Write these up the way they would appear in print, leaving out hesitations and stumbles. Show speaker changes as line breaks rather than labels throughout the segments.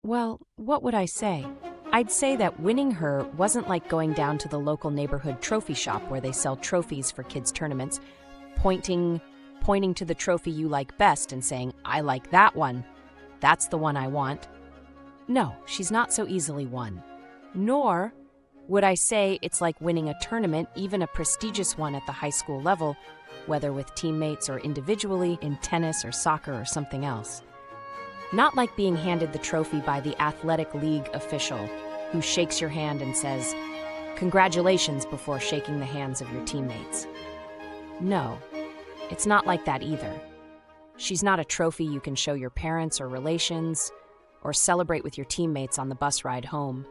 Well, what would I say? I'd say that winning her wasn't like going down to the local neighborhood trophy shop where they sell trophies for kids' tournaments, pointing to the trophy you like best and saying, "I like that one. That's the one I want." No, she's not so easily won. Nor would I say it's like winning a tournament, even a prestigious one at the high school level, whether with teammates or individually in tennis or soccer or something else. Not like being handed the trophy by the athletic league official who shakes your hand and says, "Congratulations," before shaking the hands of your teammates. No, it's not like that either. She's not a trophy you can show your parents or relations, or celebrate with your teammates on the bus ride home.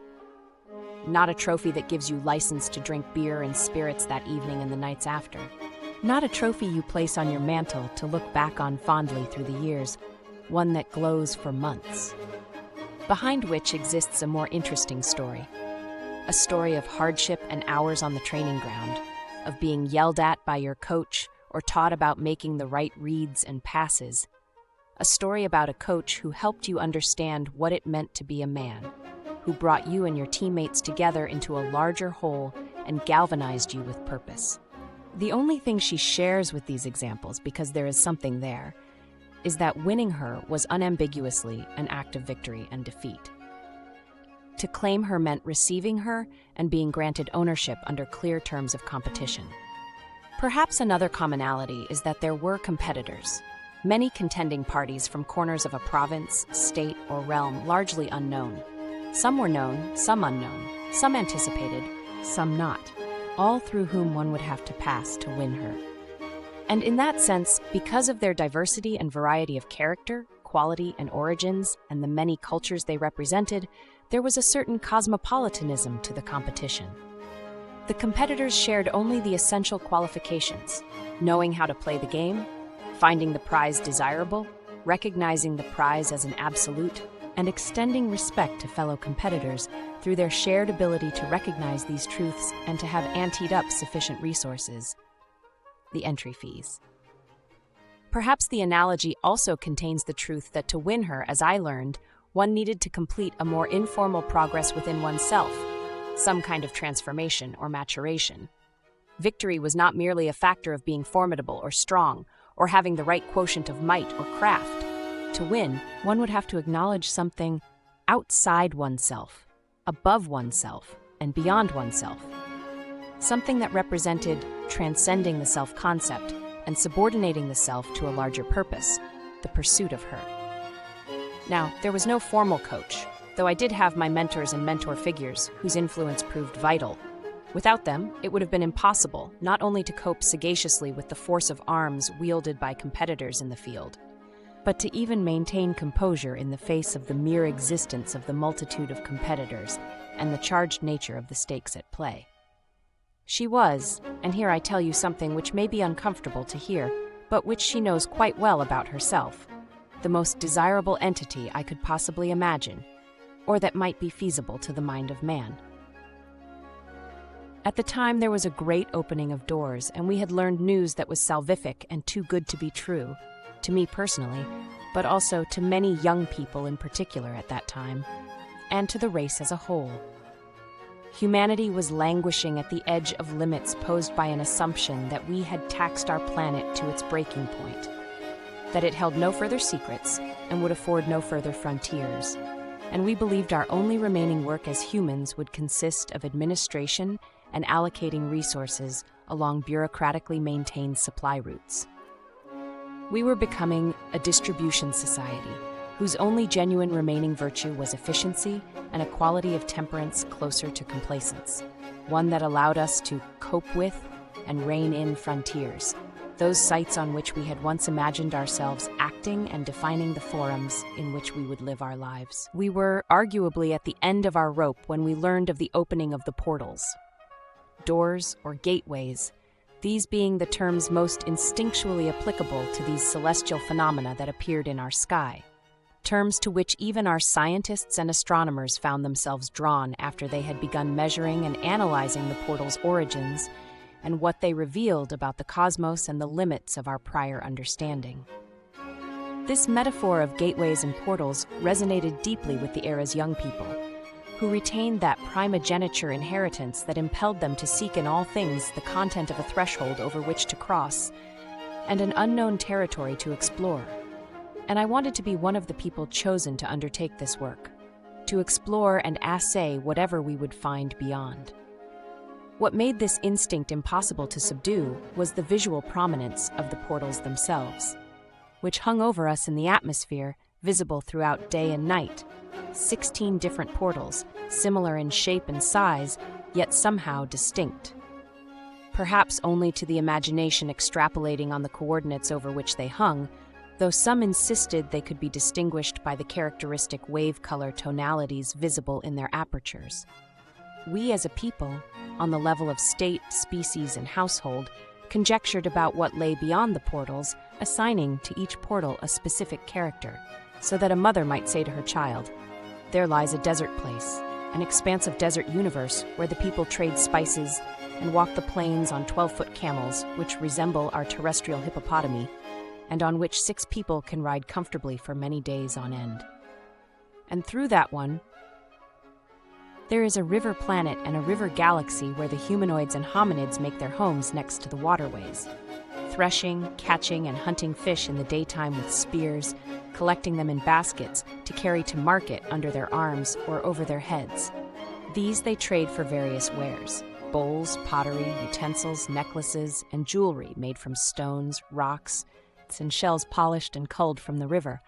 Not a trophy that gives you license to drink beer and spirits that evening and the nights after. Not a trophy you place on your mantle to look back on fondly through the years, one that glows for months. Behind which exists a more interesting story. A story of hardship and hours on the training ground, of being yelled at by your coach or taught about making the right reads and passes. A story about a coach who helped you understand what it meant to be a man, who brought you and your teammates together into a larger whole and galvanized you with purpose. The only thing she shares with these examples, because there is something there, is that winning her was unambiguously an act of victory and defeat. To claim her meant receiving her and being granted ownership under clear terms of competition. Perhaps another commonality is that there were competitors, many contending parties from corners of a province, state, or realm largely unknown. Some were known, some unknown, some anticipated, some not, all through whom one would have to pass to win her. And in that sense, because of their diversity and variety of character, quality, and origins, and the many cultures they represented, there was a certain cosmopolitanism to the competition. The competitors shared only the essential qualifications: knowing how to play the game, finding the prize desirable, recognizing the prize as an absolute, and extending respect to fellow competitors through their shared ability to recognize these truths and to have anteed up sufficient resources. The entry fees. Perhaps the analogy also contains the truth that to win her, as I learned, one needed to complete a more informal progress within oneself, some kind of transformation or maturation. Victory was not merely a factor of being formidable or strong, or having the right quotient of might or craft. To win, one would have to acknowledge something outside oneself, above oneself, and beyond oneself. Something that represented transcending the self-concept and subordinating the self to a larger purpose, the pursuit of her. Now, there was no formal coach, though I did have my mentors and mentor figures whose influence proved vital. Without them, it would have been impossible not only to cope sagaciously with the force of arms wielded by competitors in the field, but to even maintain composure in the face of the mere existence of the multitude of competitors and the charged nature of the stakes at play. She was, and here I tell you something which may be uncomfortable to hear, but which she knows quite well about herself, the most desirable entity I could possibly imagine, or that might be feasible to the mind of man. At the time, there was a great opening of doors, and we had learned news that was salvific and too good to be true, to me personally, but also to many young people in particular at that time, and to the race as a whole. Humanity was languishing at the edge of limits posed by an assumption that we had taxed our planet to its breaking point, that it held no further secrets and would afford no further frontiers, and we believed our only remaining work as humans would consist of administration and allocating resources along bureaucratically maintained supply routes. We were becoming a distribution society whose only genuine remaining virtue was efficiency and a quality of temperance closer to complacence, one that allowed us to cope with and rein in frontiers, those sites on which we had once imagined ourselves acting and defining the forums in which we would live our lives. We were arguably at the end of our rope when we learned of the opening of the portals, doors or gateways, these being the terms most instinctually applicable to these celestial phenomena that appeared in our sky, terms to which even our scientists and astronomers found themselves drawn after they had begun measuring and analyzing the portal's origins and what they revealed about the cosmos and the limits of our prior understanding. This metaphor of gateways and portals resonated deeply with the era's young people, who retained that primogeniture inheritance that impelled them to seek in all things the content of a threshold over which to cross and an unknown territory to explore. And I wanted to be one of the people chosen to undertake this work, to explore and assay whatever we would find beyond. What made this instinct impossible to subdue was the visual prominence of the portals themselves, which hung over us in the atmosphere, visible throughout day and night. 16 different portals, similar in shape and size, yet somehow distinct. Perhaps only to the imagination extrapolating on the coordinates over which they hung, though some insisted they could be distinguished by the characteristic wave color tonalities visible in their apertures. We as a people, on the level of state, species, and household, conjectured about what lay beyond the portals, assigning to each portal a specific character, so that a mother might say to her child, "There lies a desert place, an expansive desert universe where the people trade spices and walk the plains on 12-foot camels, which resemble our terrestrial hippopotami, and on which 6 people can ride comfortably for many days on end. And through that one, there is a river planet and a river galaxy where the humanoids and hominids make their homes next to the waterways, threshing, catching, and hunting fish in the daytime with spears, collecting them in baskets to carry to market under their arms or over their heads. These they trade for various wares: bowls, pottery, utensils, necklaces, and jewelry made from stones, rocks, and shells polished and culled from the river,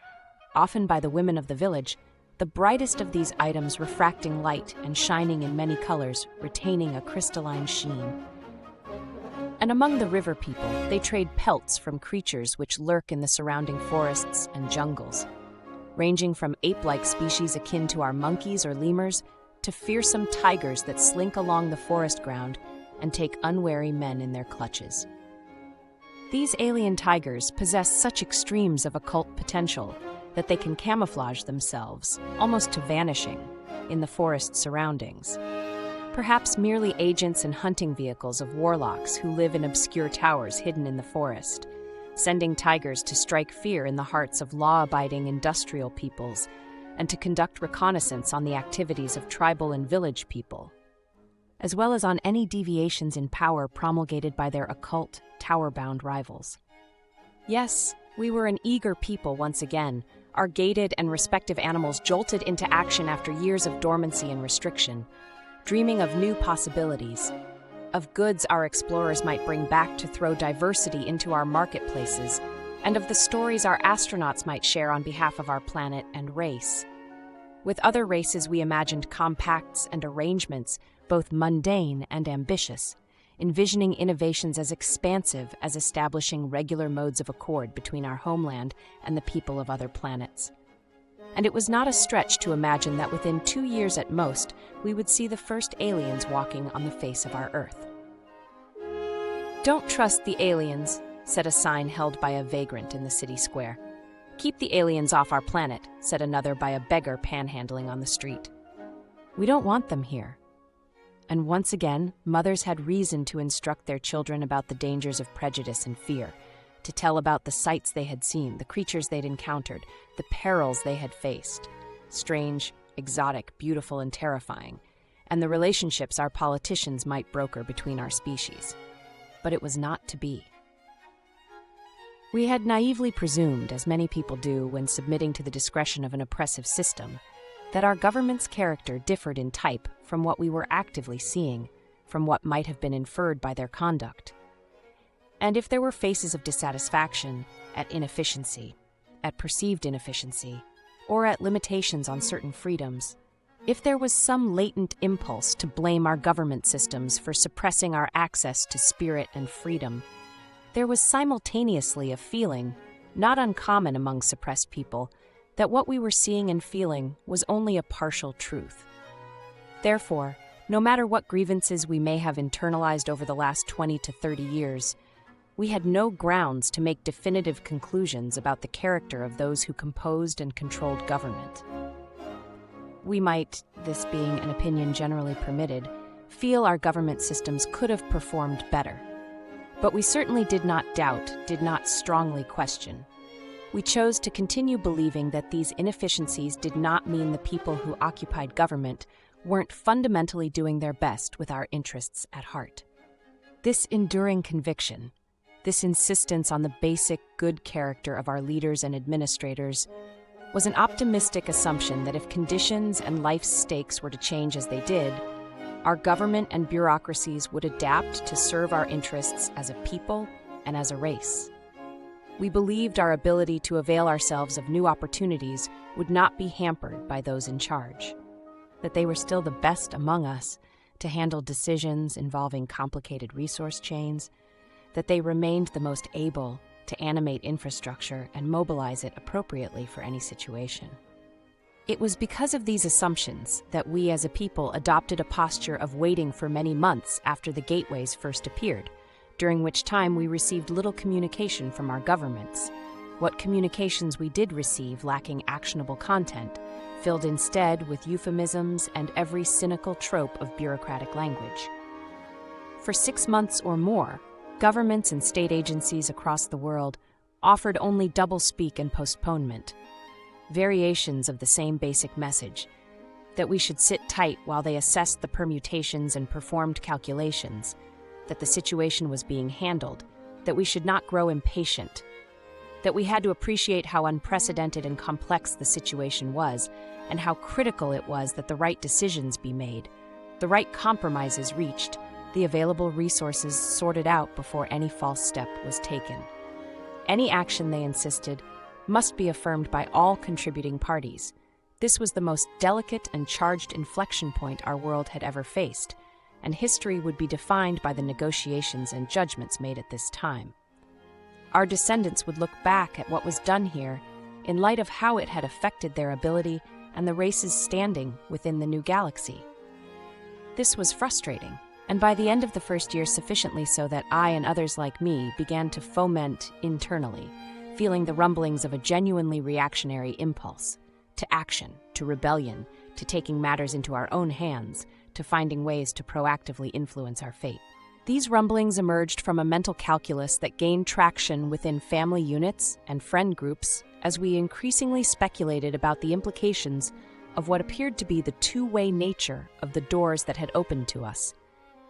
often by the women of the village, the brightest of these items refracting light and shining in many colors, retaining a crystalline sheen. And among the river people, they trade pelts from creatures which lurk in the surrounding forests and jungles, ranging from ape-like species akin to our monkeys or lemurs to fearsome tigers that slink along the forest ground and take unwary men in their clutches. These alien tigers possess such extremes of occult potential that they can camouflage themselves, almost to vanishing, in the forest surroundings. Perhaps merely agents and hunting vehicles of warlocks who live in obscure towers hidden in the forest, sending tigers to strike fear in the hearts of law-abiding industrial peoples and to conduct reconnaissance on the activities of tribal and village people, as well as on any deviations in power promulgated by their occult, tower-bound rivals. Yes, we were an eager people once again, our gated and respective animals jolted into action after years of dormancy and restriction, dreaming of new possibilities, of goods our explorers might bring back to throw diversity into our marketplaces, and of the stories our astronauts might share on behalf of our planet and race. With other races we imagined compacts and arrangements, both mundane and ambitious, envisioning innovations as expansive as establishing regular modes of accord between our homeland and the people of other planets. And it was not a stretch to imagine that within 2 years at most, we would see the first aliens walking on the face of our Earth. "Don't trust the aliens," said a sign held by a vagrant in the city square. "Keep the aliens off our planet," said another by a beggar panhandling on the street. "We don't want them here." And once again, mothers had reason to instruct their children about the dangers of prejudice and fear, to tell about the sights they had seen, the creatures they'd encountered, the perils they had faced, strange, exotic, beautiful, and terrifying, and the relationships our politicians might broker between our species. But it was not to be. We had naively presumed, as many people do when submitting to the discretion of an oppressive system, that our government's character differed in type from what we were actively seeing, from what might have been inferred by their conduct. And if there were faces of dissatisfaction at inefficiency, at perceived inefficiency, or at limitations on certain freedoms, if there was some latent impulse to blame our government systems for suppressing our access to spirit and freedom, there was simultaneously a feeling, not uncommon among suppressed people, that what we were seeing and feeling was only a partial truth. Therefore, no matter what grievances we may have internalized over the last 20 to 30 years, we had no grounds to make definitive conclusions about the character of those who composed and controlled government. We might, this being an opinion generally permitted, feel our government systems could have performed better. But we certainly did not doubt, did not strongly question. We chose to continue believing that these inefficiencies did not mean the people who occupied government weren't fundamentally doing their best with our interests at heart. This enduring conviction, this insistence on the basic good character of our leaders and administrators, was an optimistic assumption that if conditions and life's stakes were to change as they did, our government and bureaucracies would adapt to serve our interests as a people and as a race. We believed our ability to avail ourselves of new opportunities would not be hampered by those in charge, that they were still the best among us to handle decisions involving complicated resource chains, that they remained the most able to animate infrastructure and mobilize it appropriately for any situation. It was because of these assumptions that we as a people adopted a posture of waiting for many months after the gateways first appeared, during which time we received little communication from our governments. What communications we did receive lacking actionable content, filled instead with euphemisms and every cynical trope of bureaucratic language. For 6 months or more, governments and state agencies across the world offered only doublespeak and postponement, variations of the same basic message, that we should sit tight while they assessed the permutations and performed calculations, that the situation was being handled, that we should not grow impatient, that we had to appreciate how unprecedented and complex the situation was, and how critical it was that the right decisions be made, the right compromises reached, the available resources sorted out before any false step was taken. Any action, they insisted, must be affirmed by all contributing parties. This was the most delicate and charged inflection point our world had ever faced, and history would be defined by the negotiations and judgments made at this time. Our descendants would look back at what was done here in light of how it had affected their ability and the race's standing within the new galaxy. This was frustrating, and by the end of the first year sufficiently so that I and others like me began to foment internally, feeling the rumblings of a genuinely reactionary impulse, to action, to rebellion, to taking matters into our own hands, to finding ways to proactively influence our fate. These rumblings emerged from a mental calculus that gained traction within family units and friend groups as we increasingly speculated about the implications of what appeared to be the two-way nature of the doors that had opened to us,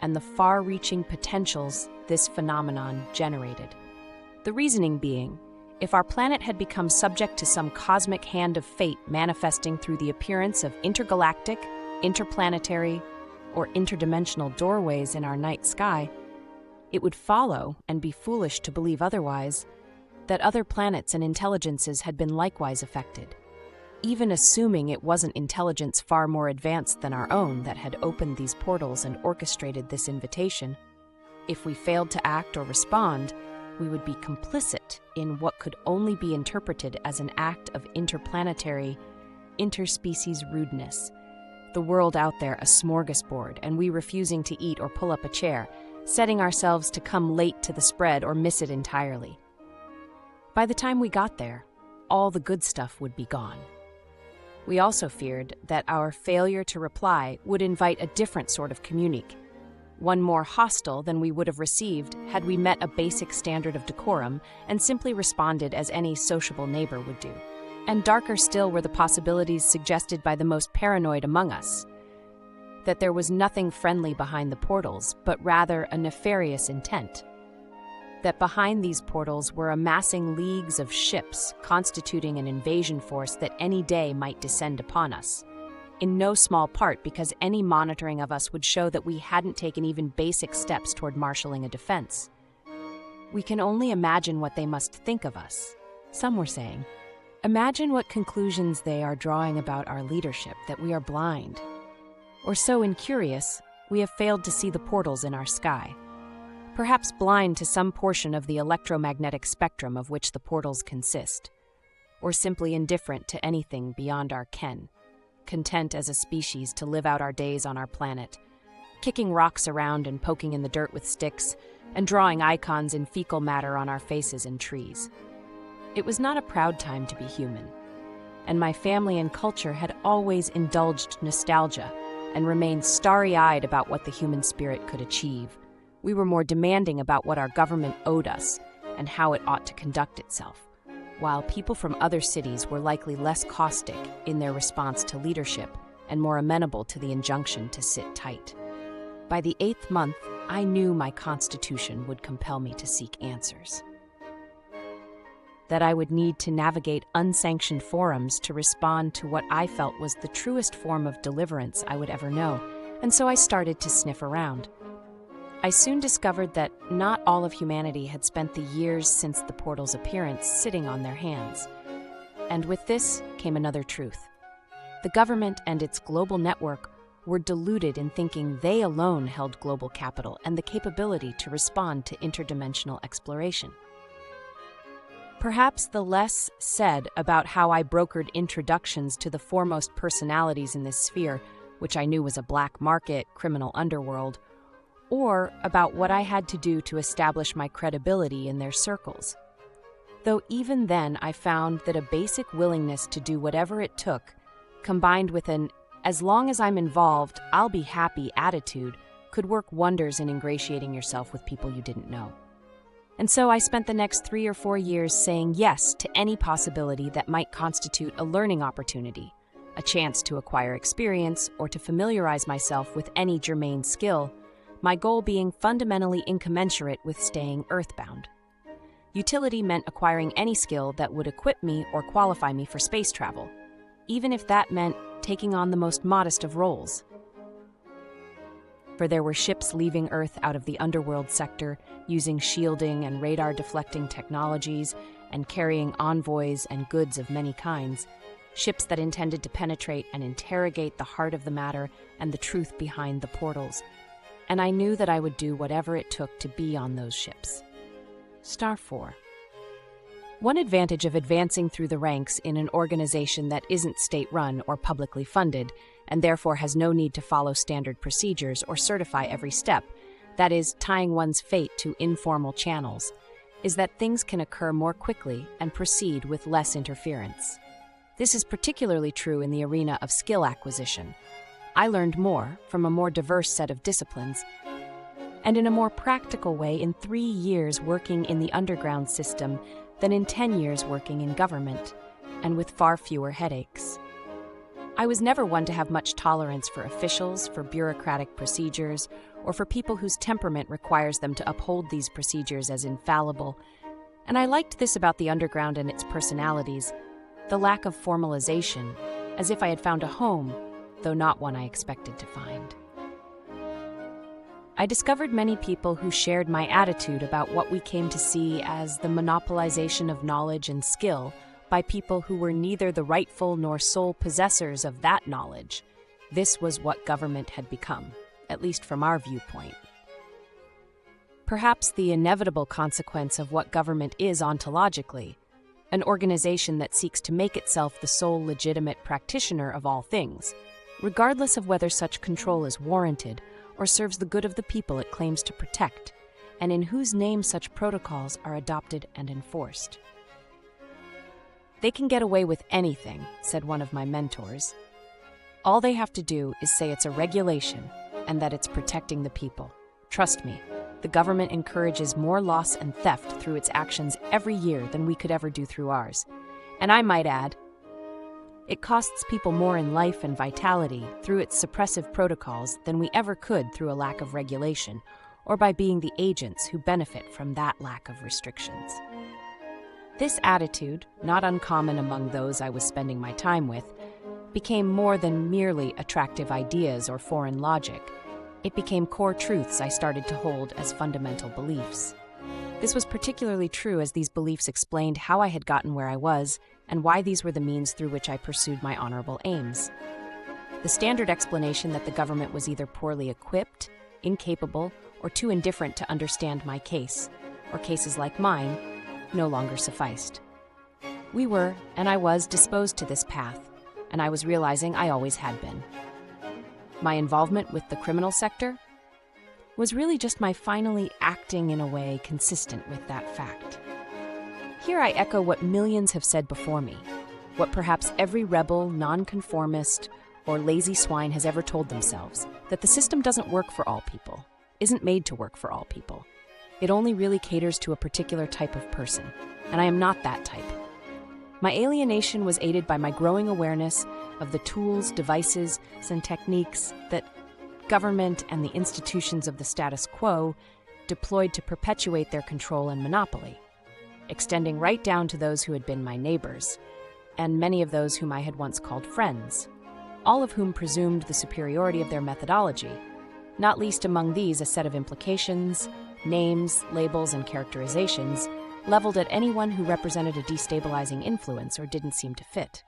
and the far-reaching potentials this phenomenon generated. The reasoning being, if our planet had become subject to some cosmic hand of fate manifesting through the appearance of intergalactic, interplanetary, or interdimensional doorways in our night sky, it would follow, and be foolish to believe otherwise, that other planets and intelligences had been likewise affected. Even assuming it wasn't intelligence far more advanced than our own that had opened these portals and orchestrated this invitation, if we failed to act or respond, we would be complicit in what could only be interpreted as an act of interplanetary, interspecies rudeness. The world out there a smorgasbord, and we refusing to eat or pull up a chair, setting ourselves to come late to the spread or miss it entirely. By the time we got there, all the good stuff would be gone. We also feared that our failure to reply would invite a different sort of communique, one more hostile than we would have received had we met a basic standard of decorum and simply responded as any sociable neighbor would do. And darker still were the possibilities suggested by the most paranoid among us, that there was nothing friendly behind the portals, but rather a nefarious intent. That behind these portals were amassing leagues of ships constituting an invasion force that any day might descend upon us, in no small part because any monitoring of us would show that we hadn't taken even basic steps toward marshaling a defense. We can only imagine what they must think of us, some were saying. Imagine what conclusions they are drawing about our leadership, that we are blind, or so incurious we have failed to see the portals in our sky. Perhaps blind to some portion of the electromagnetic spectrum of which the portals consist, or simply indifferent to anything beyond our ken, content as a species to live out our days on our planet, kicking rocks around and poking in the dirt with sticks, and drawing icons in fecal matter on our faces and trees. It was not a proud time to be human, and my family and culture had always indulged nostalgia and remained starry-eyed about what the human spirit could achieve. We were more demanding about what our government owed us and how it ought to conduct itself. while people from other cities were likely less caustic in their response to leadership and more amenable to the injunction to sit tight. By the 8th month, I knew my constitution would compel me to seek answers. That I would need to navigate unsanctioned forums to respond to what I felt was the truest form of deliverance I would ever know, and so I started to sniff around. I soon discovered that not all of humanity had spent the years since the portal's appearance sitting on their hands. And with this came another truth. The government and its global network were deluded in thinking they alone held global capital and the capability to respond to interdimensional exploration. Perhaps the less said about how I brokered introductions to the foremost personalities in this sphere, which I knew was a black market, criminal underworld, or about what I had to do to establish my credibility in their circles. Though even then I found that a basic willingness to do whatever it took, combined with an "as long as I'm involved, I'll be happy" attitude, could work wonders in ingratiating yourself with people you didn't know. And so I spent the next 3 or 4 years saying yes to any possibility that might constitute a learning opportunity, a chance to acquire experience or to familiarize myself with any germane skill, my goal being fundamentally incommensurate with staying earthbound. Utility meant acquiring any skill that would equip me or qualify me for space travel, even if that meant taking on the most modest of roles. For there were ships leaving Earth out of the underworld sector, using shielding and radar-deflecting technologies, and carrying envoys and goods of many kinds, ships that intended to penetrate and interrogate the heart of the matter and the truth behind the portals, and I knew that I would do whatever it took to be on those ships. Star 4. One advantage of advancing through the ranks in an organization that isn't state-run or publicly funded, and therefore has no need to follow standard procedures or certify every step, that is, tying one's fate to informal channels, is that things can occur more quickly and proceed with less interference. This is particularly true in the arena of skill acquisition. I learned more from a more diverse set of disciplines, and in a more practical way in 3 years working in the underground system than in 10 years working in government, and with far fewer headaches. I was never one to have much tolerance for officials, for bureaucratic procedures, or for people whose temperament requires them to uphold these procedures as infallible, and I liked this about the underground and its personalities, the lack of formalization, as if I had found a home, though not one I expected to find. I discovered many people who shared my attitude about what we came to see as the monopolization of knowledge and skill by people who were neither the rightful nor sole possessors of that knowledge. This was what government had become, at least from our viewpoint. Perhaps the inevitable consequence of what government is ontologically, an organization that seeks to make itself the sole legitimate practitioner of all things, regardless of whether such control is warranted or serves the good of the people it claims to protect, and in whose name such protocols are adopted and enforced. "They can get away with anything," said one of my mentors. "All they have to do is say it's a regulation and that it's protecting the people. Trust me, the government encourages more loss and theft through its actions every year than we could ever do through ours. And I might add, it costs people more in life and vitality through its suppressive protocols than we ever could through a lack of regulation, or by being the agents who benefit from that lack of restrictions." This attitude, not uncommon among those I was spending my time with, became more than merely attractive ideas or foreign logic. It became core truths I started to hold as fundamental beliefs. This was particularly true as these beliefs explained how I had gotten where I was and why these were the means through which I pursued my honorable aims. The standard explanation that the government was either poorly equipped, incapable, or too indifferent to understand my case, or cases like mine, no longer sufficed. We were, and I was, disposed to this path, and I was realizing I always had been. My involvement with the criminal sector was really just my finally acting in a way consistent with that fact. Here I echo what millions have said before me, what perhaps every rebel, nonconformist, or lazy swine has ever told themselves, that the system doesn't work for all people, isn't made to work for all people. It only really caters to a particular type of person, and I am not that type. My alienation was aided by my growing awareness of the tools, devices, and techniques that government and the institutions of the status quo deployed to perpetuate their control and monopoly, extending right down to those who had been my neighbors, and many of those whom I had once called friends, all of whom presumed the superiority of their methodology, not least among these a set of implications, names, labels, and characterizations leveled at anyone who represented a destabilizing influence or didn't seem to fit.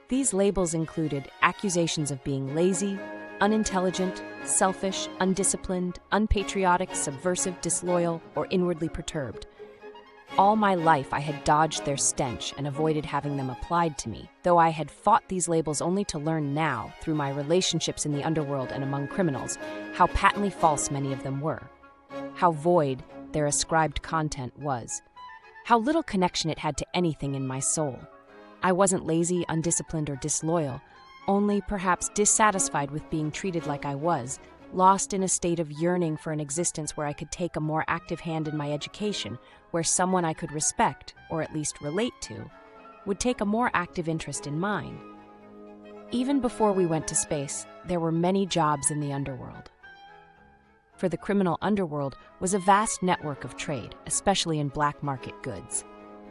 These labels included accusations of being lazy, unintelligent, selfish, undisciplined, unpatriotic, subversive, disloyal, or inwardly perturbed. All my life I had dodged their stench and avoided having them applied to me, though I had fought these labels only to learn now, through my relationships in the underworld and among criminals, how patently false many of them were, how void their ascribed content was, how little connection it had to anything in my soul. I wasn't lazy, undisciplined, or disloyal, only perhaps dissatisfied with being treated like I was, lost in a state of yearning for an existence where I could take a more active hand in my education, where someone I could respect, or at least relate to, would take a more active interest in mine. Even before we went to space, there were many jobs in the underworld. For the criminal underworld was a vast network of trade, especially in black market goods.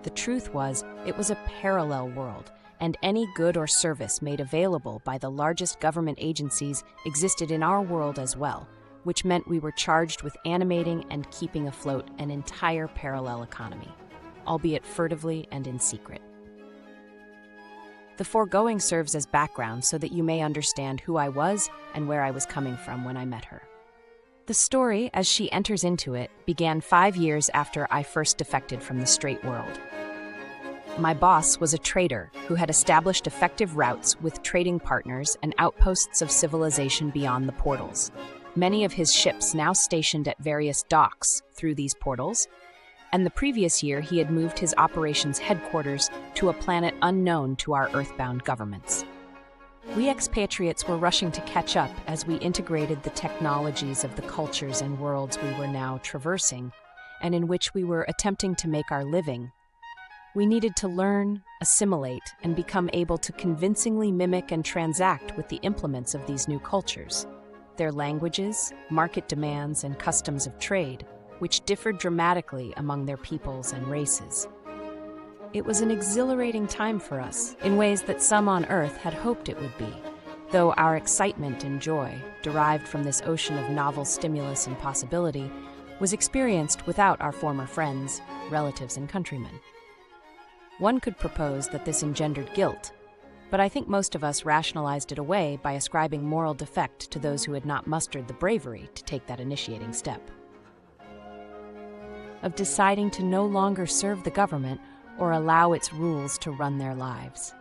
The truth was, it was a parallel world, and any good or service made available by the largest government agencies existed in our world as well, which meant we were charged with animating and keeping afloat an entire parallel economy, albeit furtively and in secret. The foregoing serves as background so that you may understand who I was and where I was coming from when I met her. The story, as she enters into it, began 5 years after I first defected from the straight world. My boss was a trader who had established effective routes with trading partners and outposts of civilization beyond the portals. Many of his ships now stationed at various docks through these portals, and the previous year he had moved his operations headquarters to a planet unknown to our earthbound governments. We expatriates were rushing to catch up as we integrated the technologies of the cultures and worlds we were now traversing, and in which we were attempting to make our living. We needed to learn, assimilate, and become able to convincingly mimic and transact with the implements of these new cultures, their languages, market demands, and customs of trade, which differed dramatically among their peoples and races. It was an exhilarating time for us, in ways that some on Earth had hoped it would be, though our excitement and joy, derived from this ocean of novel stimulus and possibility, was experienced without our former friends, relatives, and countrymen. One could propose that this engendered guilt, but I think most of us rationalized it away by ascribing moral defect to those who had not mustered the bravery to take that initiating step. Of deciding to no longer serve the government or allow its rules to run their lives.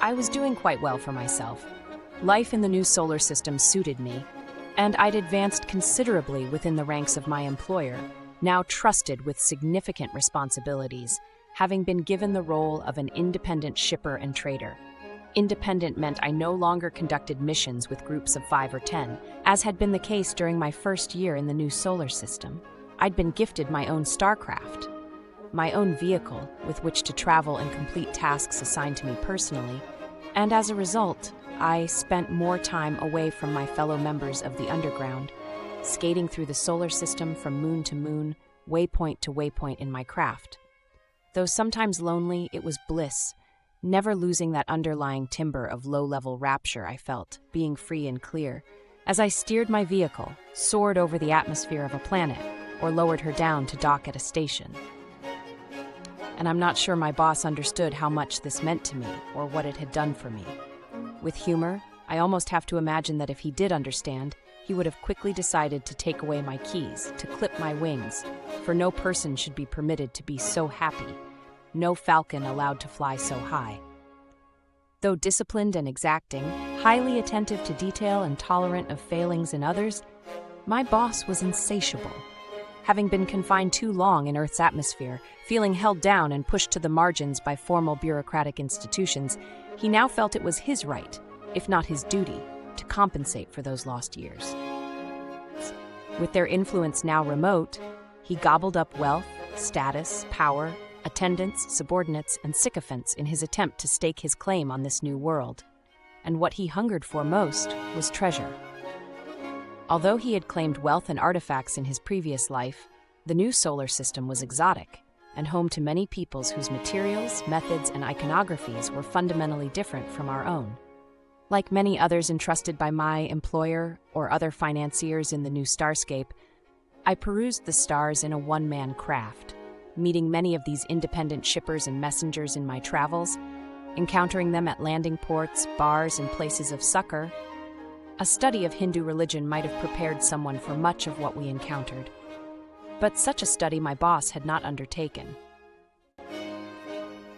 I was doing quite well for myself. Life in the new solar system suited me, and I'd advanced considerably within the ranks of my employer, now trusted with significant responsibilities, having been given the role of an independent shipper and trader. Independent meant I no longer conducted missions with groups of 5 or 10, as had been the case during my first year in the new solar system. I'd been gifted my own starcraft, my own vehicle with which to travel and complete tasks assigned to me personally, and as a result, I spent more time away from my fellow members of the underground, skating through the solar system from moon to moon, waypoint to waypoint in my craft. Though sometimes lonely, it was bliss, never losing that underlying timbre of low-level rapture I felt, being free and clear, as I steered my vehicle, soared over the atmosphere of a planet, or lowered her down to dock at a station. And I'm not sure my boss understood how much this meant to me, or what it had done for me. With humor, I almost have to imagine that if he did understand, he would have quickly decided to take away my keys, to clip my wings, for no person should be permitted to be so happy, no falcon allowed to fly so high. Though disciplined and exacting, highly attentive to detail and tolerant of failings in others, my boss was insatiable. Having been confined too long in Earth's atmosphere, feeling held down and pushed to the margins by formal bureaucratic institutions, he now felt it was his right, if not his duty, to compensate for those lost years. With their influence now remote, he gobbled up wealth, status, power, attendants, subordinates, and sycophants in his attempt to stake his claim on this new world. And what he hungered for most was treasure. Although he had claimed wealth and artifacts in his previous life, the new solar system was exotic and home to many peoples whose materials, methods, and iconographies were fundamentally different from our own. Like many others entrusted by my employer or other financiers in the new starscape, I perused the stars in a one-man craft, meeting many of these independent shippers and messengers in my travels, encountering them at landing ports, bars, and places of succor. A study of Hindu religion might have prepared someone for much of what we encountered. But such a study my boss had not undertaken.